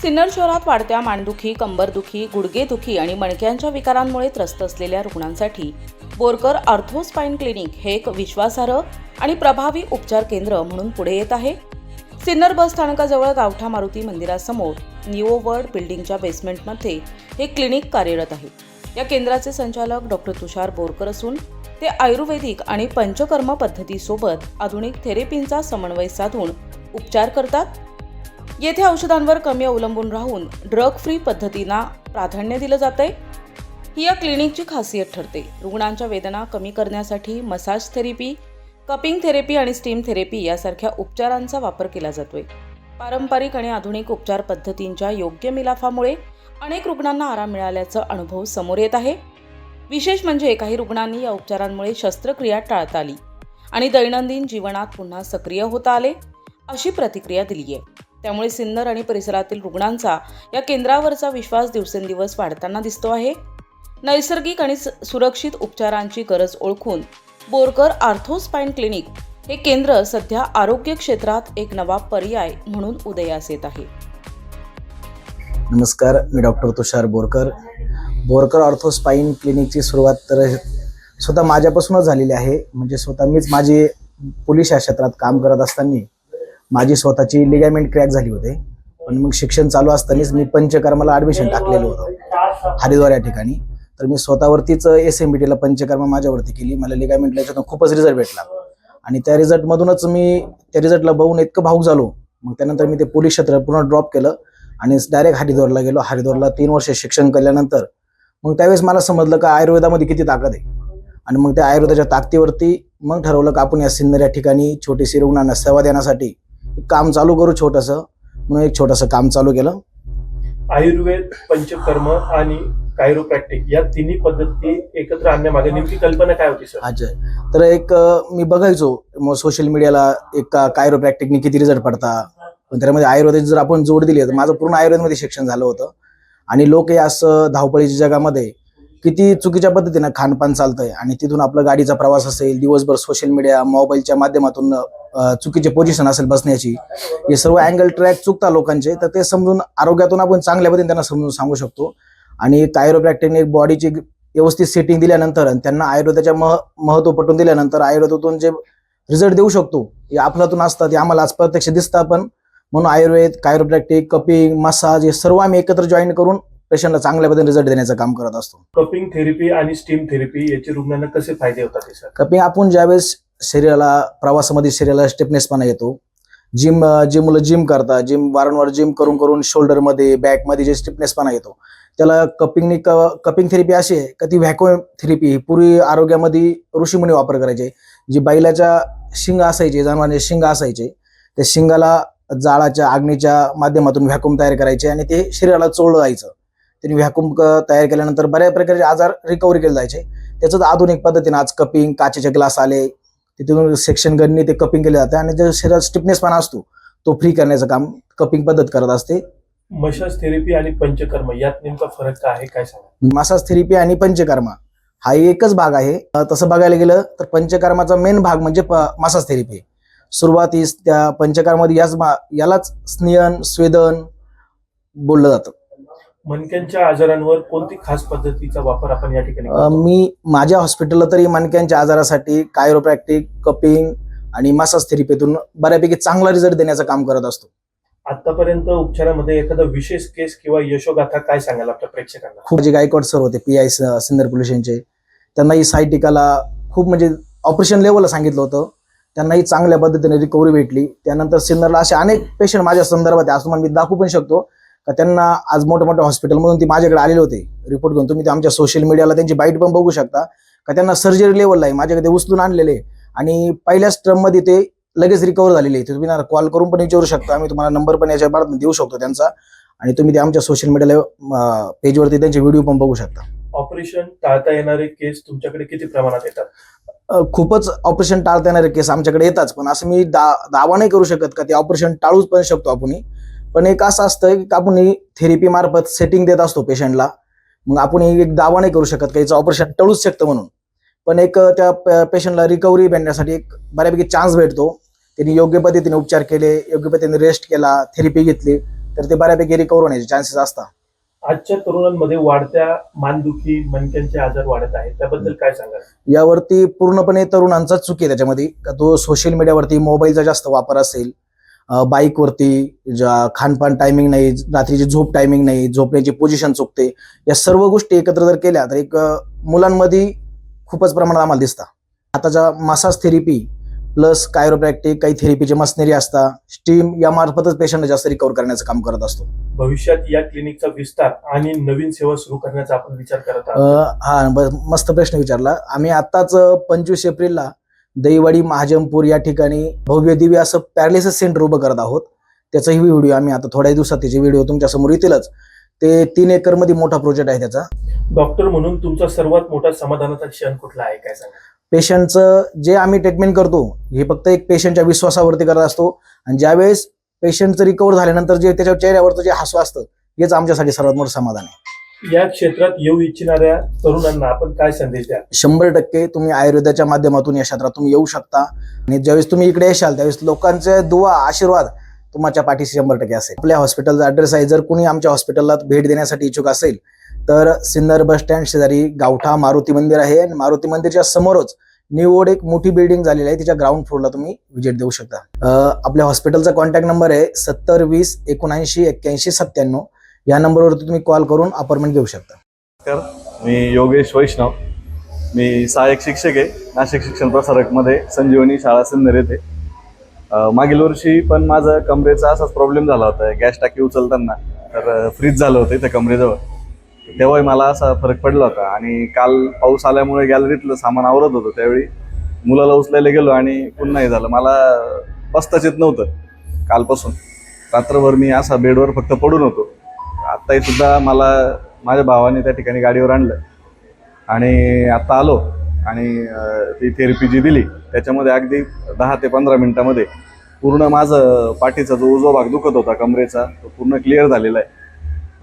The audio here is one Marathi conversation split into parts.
सिन्नर शहरात वाढत्या मानदुखी, कंबरदुखी, गुडघेदुखी आणि मणक्यांच्या विकारांमुळे त्रस्त असलेल्या रुग्णांसाठी बोरकर ऑर्थोस्पाइन क्लिनिक हे एक विश्वासार्ह आणि प्रभावी उपचार केंद्र म्हणून पुढे येत आहे. सिन्नर बस स्थानकाजवळ गावठा मारुती मंदिरासमोर निओ वर्ल्ड बिल्डिंगच्या बेसमेंटमध्ये हे क्लिनिक कार्यरत आहे. या केंद्राचे संचालक डॉक्टर तुषार बोरकर असून ते आयुर्वेदिक आणि पंचकर्म पद्धतीसोबत आधुनिक थेरपींचा समन्वय साधून उपचार करतात. येथे औषधांवर कमी अवलंबून राहून ड्रग फ्री पद्धतींना प्राधान्य दिलं जातंय. ही या क्लिनिकची खासियत ठरते. रुग्णांच्या वेदना कमी करण्यासाठी मसाज थेरपी, कपिंग थेरपी आणि स्टीम थेरपी यासारख्या उपचारांचा वापर केला जातोय. पारंपरिक आणि आधुनिक उपचार पद्धतींच्या योग्य मिलाफामुळे अनेक रुग्णांना आराम मिळाल्याचा अनुभव समोर येत आहे. विशेष म्हणजे काही रुग्णांनी या उपचारांमुळे शस्त्रक्रिया टाळता आली आणि दैनंदिन जीवनात पुन्हा सक्रिय होता आले अशी प्रतिक्रिया दिली आहे. त्यामुळे सिन्नर आणि परिसरातील रुग्णांचा या केंद्रावरचा विश्वास दिवसेंदिवस वाढताना दिसतो आहे. नैसर्गिक आणि सुरक्षित उपचारांची गरज ओळखून बोरकर ऑर्थोस्पाइन क्लिनिक हे केंद्र सध्या आरोग्य क्षेत्रात एक नवा पर्याय म्हणून उदयास येत आहे. नमस्कार, मी डॉक्टर तुषार बोरकर. बोरकर ऑर्थोस्पाइन क्लिनिकची सुरुवात तर स्वतः माझ्यापासूनच झालेली आहे. म्हणजे स्वतः मीच माझी पोलीस या क्षेत्रात काम करत असताना माझी स्वतःची लिगामेंट क्रॅक झाली होते. पण मग शिक्षण चालू असतानाच मी पंचकर्माला ॲडमिशन टाकलेलं होतं हरिद्वार या ठिकाणी. तर मी स्वतःवरतीच SMBTला पंचकर्म माझ्यावरती केली. मला लिगामेंटला याच्यातून खूपच रिझल्ट भेटला आणि त्या रिझल्टमधूनच मी त्या रिझल्टला बघून इतकं भावूक झालो. मग त्यानंतर मी ते पोलीस क्षेत्र पूर्ण ड्रॉप केलं आणि डायरेक्ट हरिद्वारला गेलो. हरिद्वारला 3 वर्ष शिक्षण केल्यानंतर मग त्यावेळेस मला समजलं का आयुर्वेदामध्ये किती ताकद आहे. आणि मग त्या आयुर्वेदाच्या ताकदीवरती मग ठरवलं का आपण या सिन्नर या ठिकाणी छोटीशी रुग्णांना सेवा देण्यासाठी काम चालू करू छोटंसं. म्हणून एक छोटंसं काम चालू केलं. आयुर्वेद, पंचकर्म आणि कायरोप्रॅक्टिक या तिन्ही पद्धती एकत्र आणण्यामागे नेमकी कल्पना काय होती सर? अच्छा, तर एक मी बघायचो मग सोशल मीडियाला एक कायरोप्रॅक्टिकने किती रिझल्ट पडतात. पण त्यामध्ये आयुर्वेदाची जर आपण जोड दिली तर माझं पूर्ण आयुर्वेदमध्ये शिक्षण झालं होतं. आणि लोक हे असं धावपळीच्या जगामध्ये किती चुकीच्या पद्धतीनं खानपान चालतंय आणि तिथून आपला गाडीचा प्रवास असेल, दिवसभर सोशल मीडिया, मोबाईलच्या माध्यमातून चुकीचे पोझिशन असेल बसण्याची, हे सर्व अँगल ट्रॅक चुकता लोकांचे. तर ते समजून आरोग्यातून आपण चांगल्या पद्धतीने त्यांना समजून सांगू शकतो. आणि कायरोप्रॅक्टिकने एक बॉडीची व्यवस्थित सेटिंग दिल्यानंतर आणि त्यांना आयुर्वेदाच्या महत्त्व पटवून दिल्यानंतर आयुर्वेदातून जे रिझल्ट देऊ शकतो हे आपल्यातून असतात, हे आम्हाला आज प्रत्यक्ष दिसतं. पण म्हणून आयुर्वेद, कायरोप्रॅक्टिक, कपिंग, मसाज हे सर्व आम्ही एकत्र जॉईन करून पेशंटला चांगल्या पद्धतीने रिझल्ट देण्याचं काम करत असतो. कपिंग थेरपी आणि स्टीम थेरपी याचे रुग्णांना कसे फायदे होतात सर? कपिंग आपण ज्यावेळेस शरीराला प्रवासामध्ये शरीराला स्टिफनेसपणा येतो, जे मुलं जिम करतात, वारंवार जिम करून करून शोल्डरमध्ये, बॅकमध्ये जे स्टिफनेसपणा येतो त्याला कपिंग थेरपी अशी आहे का ती व्हॅक्युम थेरपी पूर्वी आरोग्यामध्ये ऋषीमुनी वापर करायचे. जी बैलाच्या शिंग असायचे, जनावरांचे शिंग असायचे, त्या शिंगाला जाळाच्या अग्नीच्या माध्यमातून व्हॅक्यूम तयार करायचे आणि ते शरीराला चोळलं जायचं. त्यांनी व्हॅक्यूम तयार केल्यानंतर बऱ्याच प्रकारचे आजार रिकव्हरी केले जायचे. त्याचं आधुनिक पद्धतीने आज कपिंग, काचेचे ग्लास आले, तिथून सेक्शन गननी ते कपिंग केले जाते आणि जे शरीरात स्टिफनेसपणा असतो तो फ्री करण्याचं काम कपिंग पद्धत करत असते. मसाज थेरपी आणि पंचकर्म यात नेमका फरक काय आहे, काय सांगा? मसाज थेरपी आणि पंचकर्म हा एकच भाग आहे. तसं बघायला गेलं तर पंचकर्माचा मेन भाग म्हणजे मसाज थेरपी. सुरुवातीस त्या पंचकर्मामध्ये यालाच स्नेहन, स्वेदन बोललं जातं. मणक्यांच्या आजारांवर कोणती खास पद्धतीचा वापर आपण या ठिकाणी करतो? मी माझ्या हॉस्पिटलला तरी मणक्यांच्या आजारासाठी कायरोप्रॅक्टिक, कपिंग आणि मसाज थेरपीतून बऱ्यापैकी चांगला रिझल्ट देण्याचं काम करत असतो. आतापर्यंत उपचारामध्ये एखादा विशेष केस किंवा यशोगाथा काय सांगाल आपल्या प्रेक्षकांना? खूप जे गायकवाड सर होते PI सिन्नर पोलिसांचे, त्यांनाही सायटिकाला खूप म्हणजे ऑपरेशन लेवलला सांगितलं होतं. त्यांनाही चांगल्या पद्धतीने रिकव्हरी भेटली. त्यानंतर सिन्नरला असे अनेक पेशंट माझ्या संदर्भात आहे, असं तुम्हाला मी दाखवू पण शकतो का त्यांना आज मोठ्या मोठ्या हॉस्पिटलमधून ती माझ्याकडे आलेले होते रिपोर्ट घेऊन. तुम्ही ते आमच्या सोशल मीडियाला त्यांची बाईट पण बघू शकता का त्यांना सर्जरी लेवलला आहे माझ्याकडे उचलून आणलेले आणि पहिल्याच टर्ममध्ये ते लगेच रिकव्हर झालेले आहे. तुम्ही कॉल करून पण विचारू शकता. आम्ही तुम्हाला नंबर पण याच्या बाबत देऊ शकतो त्यांचा आणि तुम्ही ते आमच्या सोशल मीडियाला पेजवरती त्यांचे व्हिडिओ पण बघू शकता. ऑपरेशन टाळता येणारे केस तुमच्याकडे किती प्रमाणात येतात? खूपच ऑपरेशन टाळता येणारे केस आमच्याकडे येतात. पण असं मी दावा नाही करू शकत का ते ऑपरेशन टाळूच पण शकतो आपण. पण एक असं असतं की आपण थेरपी मार्फत सेटिंग देत असतो पेशंटला. मग आपण एक दावा नाही करू शकत का याचं ऑपरेशन टळूच शकतं म्हणून. पण एक त्या पेशंटला रिकव्हरी भेटण्यासाठी एक बऱ्यापैकी चान्स भेटतो. त्यांनी योग्य पद्धतीने उपचार केले, योग्य पद्धतीने रेस्ट केला, थेरपी घेतली तर ते बऱ्यापैकी रिकवर होण्याचे चान्सेस असतात. आजच्या तरुणांमध्ये वाढत्या मानदुखी मणक्यांचे आजार वाढत आहेत, त्याबद्दल काय सांगाल? यावरती पूर्णपणे तरुणांचा चूक आहे त्याच्यामध्ये का तो सोशल मीडियावरती मोबाईलचा जास्त वापर असेल, बाईकवरती खानपान टायमिंग नाही, रात्रीची झोप टायमिंग नाही, झोपण्याची पोझिशन चुकते, या सर्व गोष्टी एकत्र जर केल्या तर एक मुलांमध्ये खूपच प्रमाणात आम्हाला दिसतात. आताच्या मसाज थेरपी प्लस कायरोप्रॅक्टिक, काही थेरपीचे मशिनरी असतात, स्टीम या मार्फतच पेशंट जास्त रिकवर करण्याचं काम करत असतो. भविष्यात या क्लिनिकचा विस्तार आणि नवीन सेवा सुरू करण्याचा आपण विचार करत आहोत? हा, मस्त प्रश्न विचारला. आम्ही आताच 25 एप्रिलला दहीवाडी महाजनपूर या ठिकाणी भव्य दिव्य असं पॅरालिसिस सेंटर उभं करत आहोत. त्याचाही व्हिडिओ आम्ही आता थोड्या दिवसात त्याचे व्हिडिओ तुमच्या समोर येतीलच. ते 3 एकर मध्ये मोठा प्रोजेक्ट आहे त्याचा. डॉक्टर म्हणून तुमचा सर्वात मोठा समाधानाचा क्षण कुठला आहे, काय सांगा? पेशंटचं जे आम्ही ट्रीटमेंट करतो हे फक्त एक पेशंटच्या विश्वासावरती करत असतो, आणि ज्यावेळेस पेशंटचं रिकवर झाल्यानंतर जे त्याच्या चेहऱ्यावरचं जे हसू असतं हेच आमच्यासाठी सर्वात मोठं समाधान आहे. या क्षेत्रात येऊ इच्छिणाऱ्या तरुणांना आपण काय संदेश द्या? 100% तुम्ही आयुर्वेदाच्या माध्यमातून या क्षेत्रात तुम्ही येऊ शकता, आणि ज्यावेळेस तुम्ही इकडे येशाल त्यावेळेस लोकांचे दुआ आशीर्वाद तुमच्या पाठीशी 100% असेल. आपल्या हॉस्पिटलचा ॲड्रेस आहे, जर कोणी आमच्या हॉस्पिटलला भेट देण्यासाठी इच्छुक असेल तर सिन्नर बस स्टँड शेजारी गावठा मारुती मंदिर आहे, आणि मारुती मंदिरच्या समोरच न्यू ओड एक मोठी बिल्डिंग झालेली आहे, तिच्या ग्राउंड फ्लोअरला तुम्ही व्हिजिट देऊ शकता. आपल्या हॉस्पिटलचा कॉन्टॅक्ट नंबर आहे 70 20 79 81 97. या नंबरवरती तुम्ही कॉल करून अपॉइंटमेंट घेऊ शकता. मी योगेश वैष्णव, मी सहाय्यक शिक्षक आहे नाशिक शिक्षण प्रसारकमध्ये संजीवनी शाळा सिन्नर येथे. मागील वर्षी पण माझं कमरेचा असाच प्रॉब्लेम झाला होता. गॅस टाकी उचलताना तर फ्रीज झालं होतं इथं कमरेजवळ. तेव्हाही मला असा फरक पडला होता, आणि काल पाऊस आल्यामुळे गॅलरीतलं सामान आवरत होतं, त्यावेळी मुलाला उचलायला गेलो आणि पुन्हा हे झालं. मला बसताच येत नव्हतं. कालपासून रात्रभर मी असा बेडवर फक्त पडून होतो. आत्ताही सुद्धा मला माझ्या भावाने त्या ठिकाणी गाडीवर आणलं, आणि आत्ता आलो, आणि ती थेरपी जी दिली त्याच्यामध्ये अगदी 10 ते 15 मिनिटामध्ये पूर्ण माझं पाठीचा जो उजवा भाग दुखत होता कमरेचा तो पूर्ण क्लिअर झालेला आहे.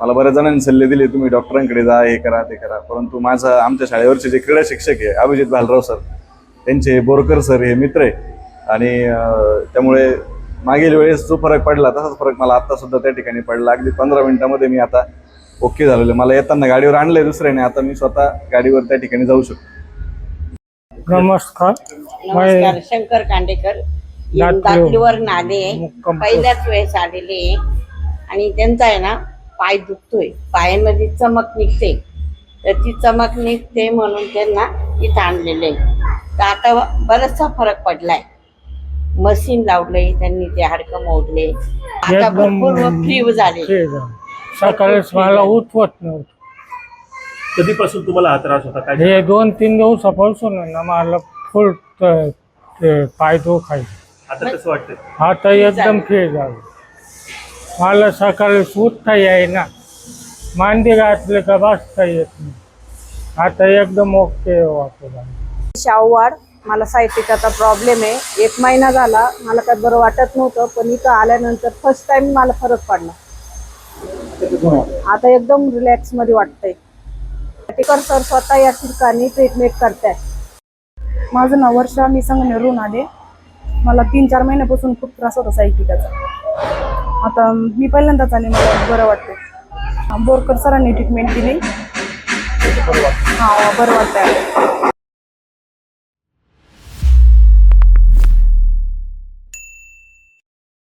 मला बऱ्याच जणांनी सल्ले दिले, तुम्ही डॉक्टरांकडे जा, हे करा ते करा, परंतु आमच्या शाळेवरचे जे क्रीडा शिक्षक आहे अभिजित भालराव सर, त्यांचे बोरकर सर हे मित्र आहे, आणि त्यामुळे मागील वेळेस जो फरक पडला तसाच फरक मला आत्ता सुद्धा त्या ठिकाणी पडला. अगदी 15 मिनिटामध्ये मी आता ओके झालेलो. मला येताना गाडीवर आणलंय दुसऱ्याने, आता मी स्वतः गाडीवर त्या ठिकाणी जाऊ शकतो. नमस्कार, शंकर कांडेकर दाखलीवर नाले पहिल्याच वेळेस आलेले आहे, आणि त्यांचा आहे ना पाय दुखतोय, पायांमध्ये चमक निघते, तर ती चमक निघते म्हणून त्यांना इथं आणलेलं आहे. तर आता बराचसा फरक पडलाय. मशीन लावलंय त्यांनी, ते हाडकं मोडले, आता भरपूर फ्री झाले. सकाळी मला उठवत नव्हतं. कधीपासून तुम्हाला हा त्रास होता, काय? हे 2-3 दिवसापासून ना मला फुल पाय दुखायचे. आता कसं वाटतंय? आता एकदम फ्री झालं. मला सकाळी उठता येईना, मांडी घातले का बसता येत नाही. आता एकदम ओके वाटतं. शाहूवाड, मला सायटिकाचा प्रॉब्लेम आहे. 1 महिना झाला, मला काय बरं वाटत नव्हतं, पण इथं आल्यानंतर फर्स्ट टाइम मला फरक पडला. आता एकदम रिलॅक्स मध्ये वाटतंय. टिकर सर स्वतः या ठिकाणी ट्रीटमेंट करतात. माझं नाव वर्षा, मी संगमनेरहून आले. मला 3-4 महिन्यापासून खूप त्रास होता सायटिकाचा. आता मी पहिल्यांदाच आले, मला बरं वाटतं. बोरकर सरांनी ट्रीटमेंट दिली. हां, बरं वाटतंय.